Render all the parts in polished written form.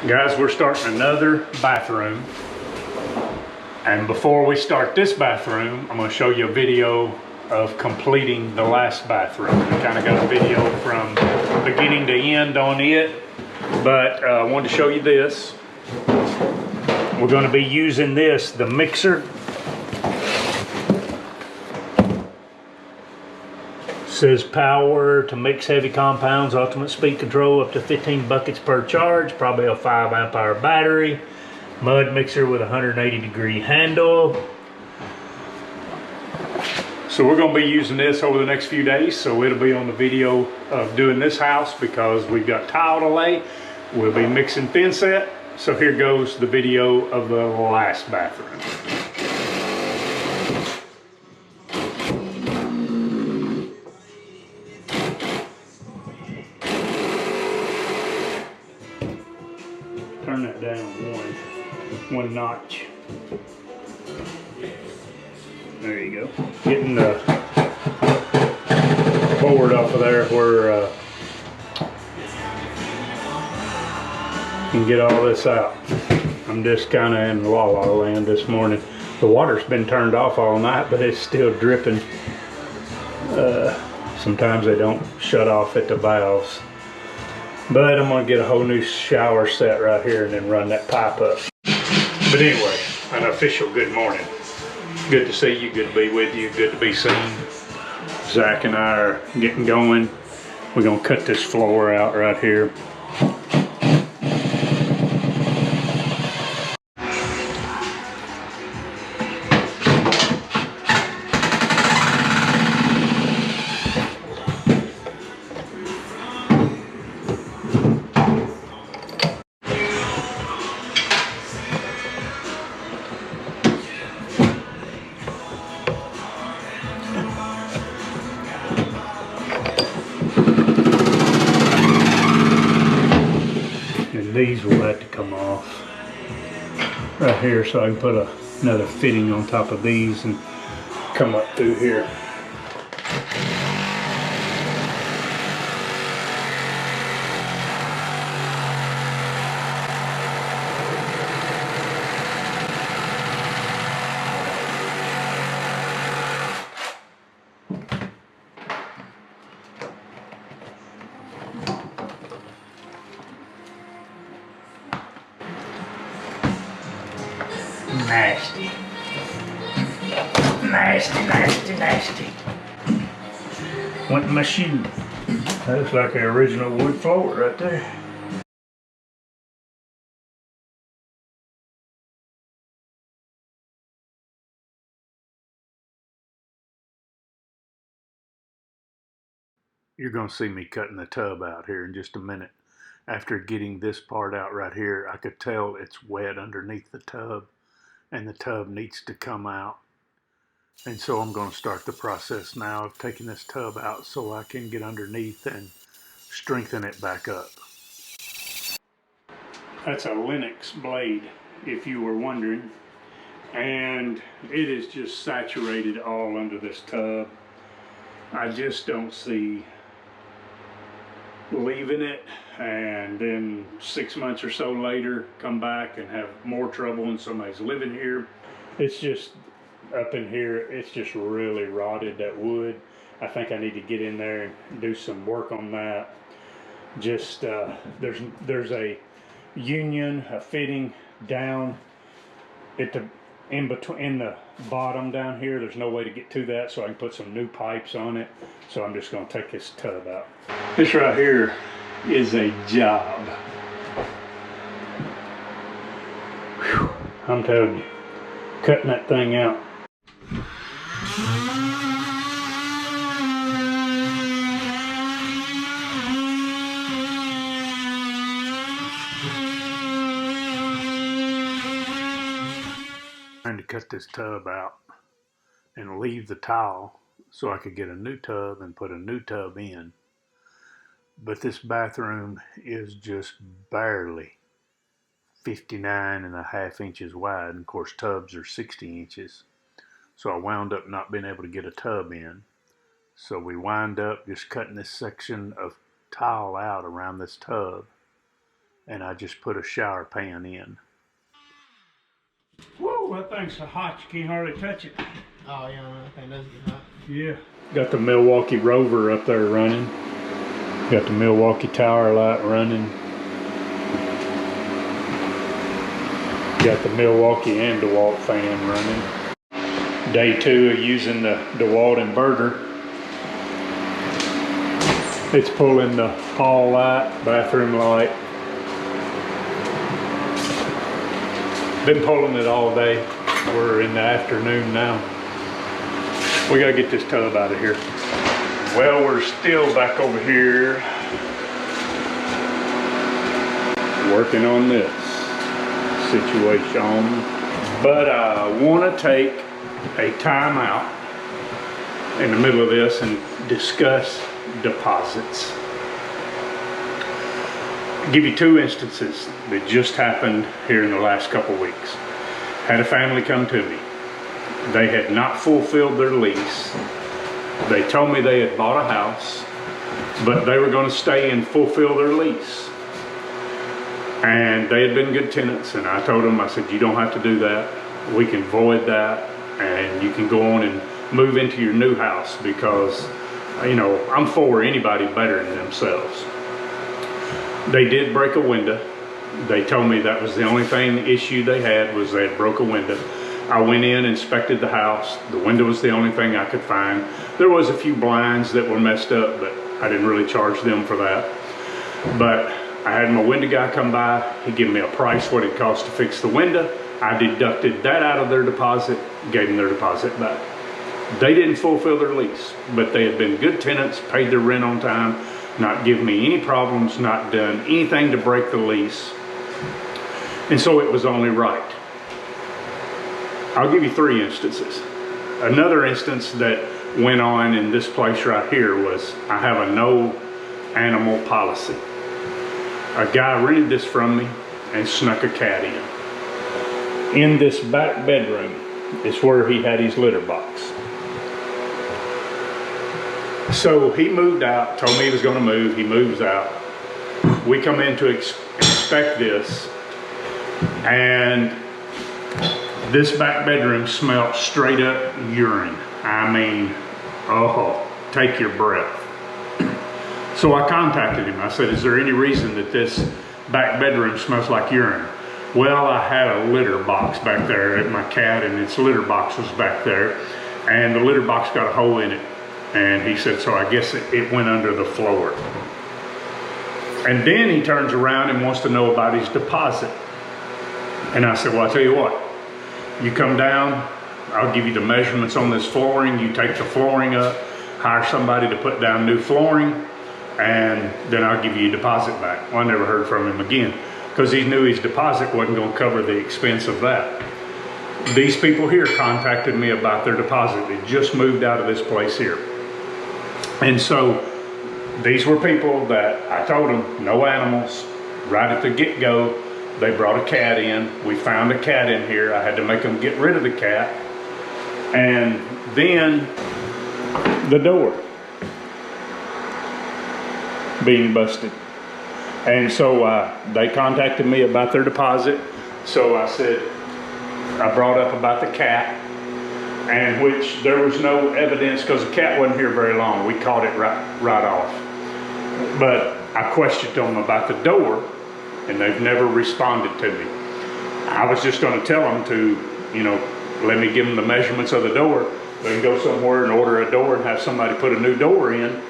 Guys, we're starting another bathroom. And before we start this bathroom, I'm going to show you a video of completing the last bathroom. We kind of got a video from beginning to end on it, but I wanted to show you this. We're going to be using this, the mixer. Says power to mix heavy compounds, ultimate speed control up to 15 buckets per charge, probably a 5 amp hour battery, mud mixer with a 180-degree handle. So we're going to be using this over the next few days, so it'll be on the video of doing this house because we've got tile to lay. We'll be mixing thin set. So here goes the video of the last bathroom. Turn that down one notch. There you go. Getting the board off of there where you can get all this out. I'm just kind of in la la land this morning. The water's been turned off all night, but it's still dripping. Sometimes they don't shut off at the valves. But I'm going to get a whole new shower set right here and then run that pipe up. But anyway, an official good morning. Good to see you, good to be with you, good to be seen. Zach and I are getting going. We're going to cut this floor out right here. These will have to come off right here so I can put another fitting on top of these and come up through here. Nasty. Nasty, nasty, nasty. Went in my shoe. That looks like an original wood floor right there. You're going to see me cutting the tub out here in just a minute. After getting this part out right here, I could tell it's wet underneath the tub and the tub needs to come out. And so I'm going to start the process now of taking this tub out so I can get underneath and strengthen it back up. That's a Linux blade, if you were wondering. And it is just saturated all under this tub. I just don't see leaving it and then 6 months or so later come back and have more trouble and somebody's living here. It's just up in here, it's just really rotted, that wood. I think I need to get in there and do some work on that. Just there's a union, a fitting down at the in the bottom down here. There's no way to get to that, so I can put some new pipes on it. So I'm just going to take this tub out. This right here is a job. Whew, I'm telling you, cutting that thing out. Trying to cut this tub out and leave the tile so I could get a new tub and put a new tub in. But this bathroom is just barely 59.5 inches wide, and of course tubs are 60 inches. So I wound up not being able to get a tub in. So we wind up just cutting this section of tile out around this tub and I just put a shower pan in. Whoa, that thing's so hot you can't hardly touch it. Oh yeah, that thing does get hot. Yeah. Got the Milwaukee Rover up there running. Got the Milwaukee Tower Light running. Got the Milwaukee and DeWalt fan running. Day 2 of using the DeWalt inverter. It's pulling the hall light, bathroom light. Been pulling it all day. We're in the afternoon now. We gotta get this tub out of here. Well, we're still back over here working on this situation, but I want to take a time out in the middle of this and discuss deposits. I'll give you 2 instances that just happened here in the last couple weeks. Had a family come to me. They had not fulfilled their lease. They told me they had bought a house, but they were going to stay and fulfill their lease. And they had been good tenants, and I told them, I said, you don't have to do that. We can void that, and you can go on and move into your new house, because, you know, I'm for anybody bettering themselves. They did break a window. They told me that was the only issue they had, was they had broke a window. I went in, inspected the house. The window was the only thing I could find. There was a few blinds that were messed up, but I didn't really charge them for that. But I had my window guy come by. He gave me a price what it cost to fix the window. I deducted that out of their deposit, gave them their deposit back. They didn't fulfill their lease, but they had been good tenants, paid their rent on time, not given me any problems, not done anything to break the lease. And so it was only right. I'll give you 3 instances. Another instance that went on in this place right here was, I have a no animal policy. A guy rented this from me and snuck a cat in. In this back bedroom is where he had his litter box. So he moved out, told me he was going to move. He moves out. We come in to inspect this, and this back bedroom smelled straight up urine. I mean, oh, take your breath. So I contacted him. I said, is there any reason that this back bedroom smells like urine? Well, I had a litter box back there. My cat and its litter box was back there, and the litter box got a hole in it. And he said, so I guess it went under the floor. And then he turns around and wants to know about his deposit. And I said, well, I'll tell you what. You come down, I'll give you the measurements on this flooring. You take the flooring up, hire somebody to put down new flooring, and then I'll give you a deposit back. Well, I never heard from him again, because he knew his deposit wasn't going to cover the expense of that. These people here contacted me about their deposit. They just moved out of this place here. And so these were people that I told them, no animals. Right at the get-go, they brought a cat in. We found a cat in here. I had to make them get rid of the cat. And then the door being busted. And so they contacted me about their deposit. So I said, I brought up about the cat, and which there was no evidence because the cat wasn't here very long. We caught it right off. But I questioned them about the door, and they've never responded to me. I was just going to tell them to, you know, let me give them the measurements of the door. They can go somewhere and order a door and have somebody put a new door in,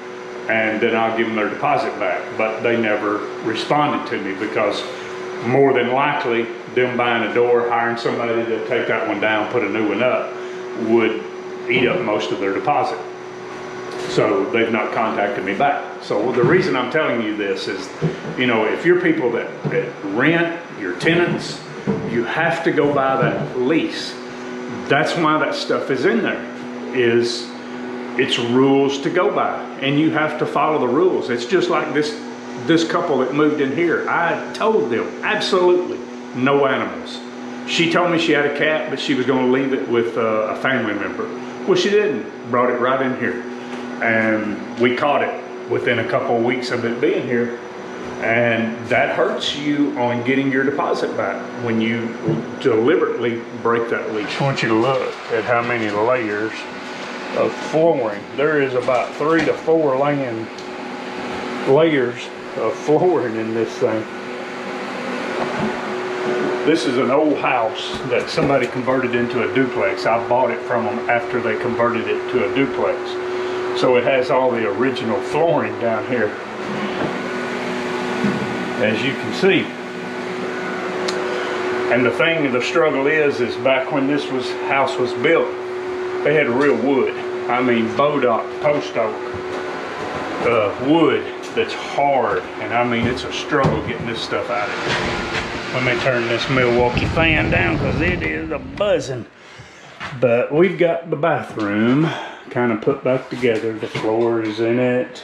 and then I'll give them their deposit back. But they never responded to me, because more than likely them buying a door, hiring somebody to take that one down, put a new one up, would eat up most of their deposit. So they've not contacted me back. So the reason I'm telling you this is, you know, if you're people that rent, you're tenants, you have to go by that lease. That's why that stuff is in there, is it's rules to go by, and you have to follow the rules. It's just like this couple that moved in here. I told them absolutely no animals. She told me she had a cat, but she was going to leave it with a family member. Well, she didn't. Brought it right in here, and we caught it within a couple of weeks of it being here. And that hurts you on getting your deposit back when you deliberately break that leash. I want you to look at how many layers of flooring. There is about 3 to 4 layers of flooring in this thing. This is an old house that somebody converted into a duplex. I bought it from them after they converted it to a duplex. So it has all the original flooring down here, as you can see. And the struggle is back when this house was built, they had real wood. I mean, Bodock, post oak, wood that's hard. And I mean, it's a struggle getting this stuff out of here. Let me turn this Milwaukee fan down because it is a buzzing. But we've got the bathroom kind of put back together. The floor is in it.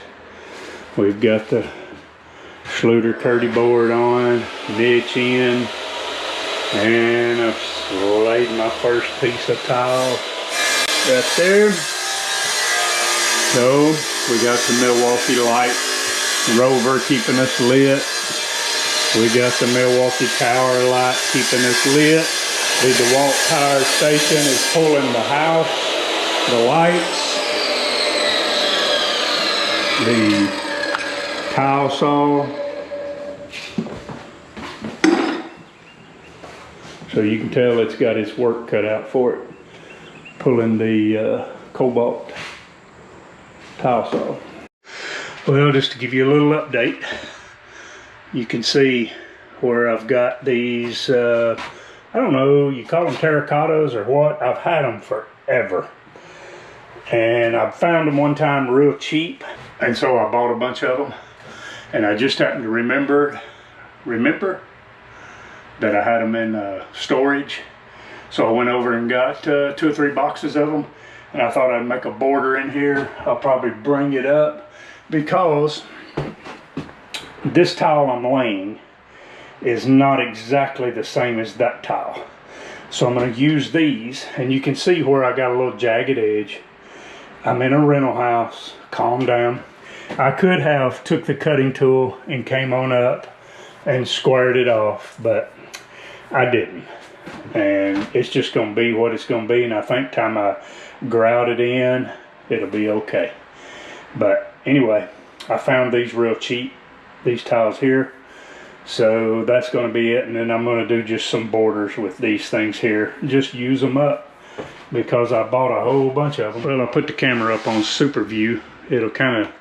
We've got the Schluter Curdy board on, niche in, and I've laid my first piece of tile right there. So we got the Milwaukee light rover keeping us lit. We got the Milwaukee tower light keeping us lit. The DeWalt power station is pulling the house, the lights, the tile saw. So you can tell it's got its work cut out for it, pulling the cobalt tile saw. Well, just to give you a little update, you can see where I've got these, I don't know, you call them terracottas or what. I've had them forever. And I found them one time real cheap. And so I bought a bunch of them. And I just happened to remember that I had them in storage. So I went over and got 2 or 3 boxes of them. And I thought I'd make a border in here. I'll probably bring it up because this tile I'm laying is not exactly the same as that tile. So I'm going to use these, and you can see where I got a little jagged edge. I'm in a rental house. Calm down. I could have took the cutting tool and came on up and squared it off, but I didn't. And it's just going to be what it's going to be, and I think time I grout it in, it'll be okay. But anyway, I found these real cheap, these tiles here. So that's going to be it, and then I'm going to do just some borders with these things here. Just use them up because I bought a whole bunch of them. Well, I put the camera up on super view. It'll kind of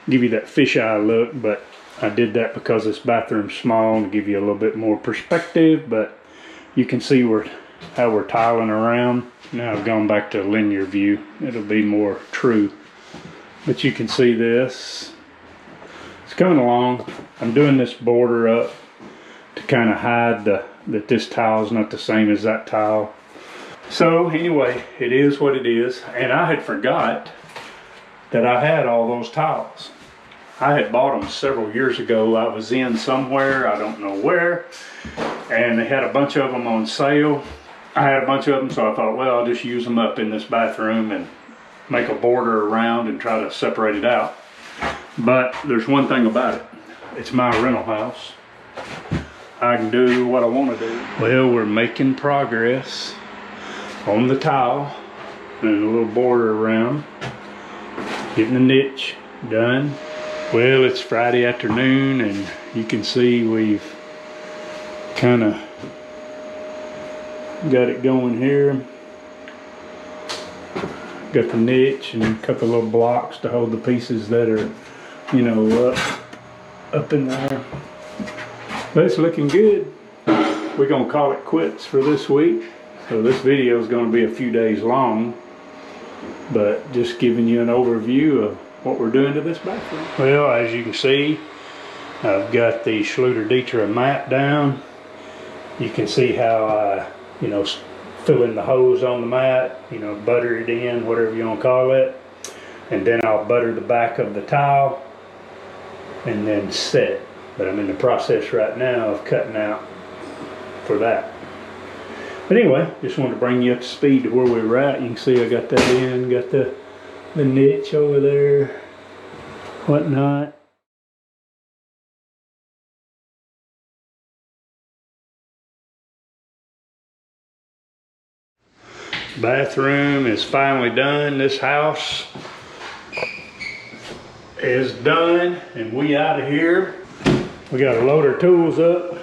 give you that fisheye look, but I did that because this bathroom's small to give you a little bit more perspective, but you can see how we're tiling around. Now I've gone back to linear view. It'll be more true. But you can see this. It's coming along. I'm doing this border up to kind of hide that this tile is not the same as that tile. So anyway, it is what it is. And I had forgot that I had all those tiles. I had bought them several years ago. I was in somewhere, I don't know where, and they had a bunch of them on sale. I had a bunch of them, so I thought, well, I'll just use them up in this bathroom and make a border around and try to separate it out. But there's one thing about it. It's my rental house. I can do what I want to do. Well, we're making progress on the tile and a little border around. Getting the niche done. Well, it's Friday afternoon, and you can see we've kind of got it going here. Got the niche and cut the little blocks to hold the pieces that are, you know, up in there. But it's looking good. We're gonna call it quits for this week. So this video is gonna be a few days long, but just giving you an overview of what we're doing to this bathroom. Well, as you can see, I've got the Schluter Dietra mat down. You can see how I, you know, fill in the hose on the mat, you know, butter it in, whatever you want to call it. And then I'll butter the back of the tile and then set it. But I'm in the process right now of cutting out for that. But anyway, just wanted to bring you up to speed to where we were at. You can see I got that in, got the niche over there, whatnot. Bathroom is finally done. This house is done, and we out of here. We gotta load our tools up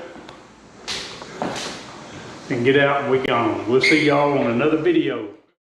and get out and we gone. We'll see y'all on another video.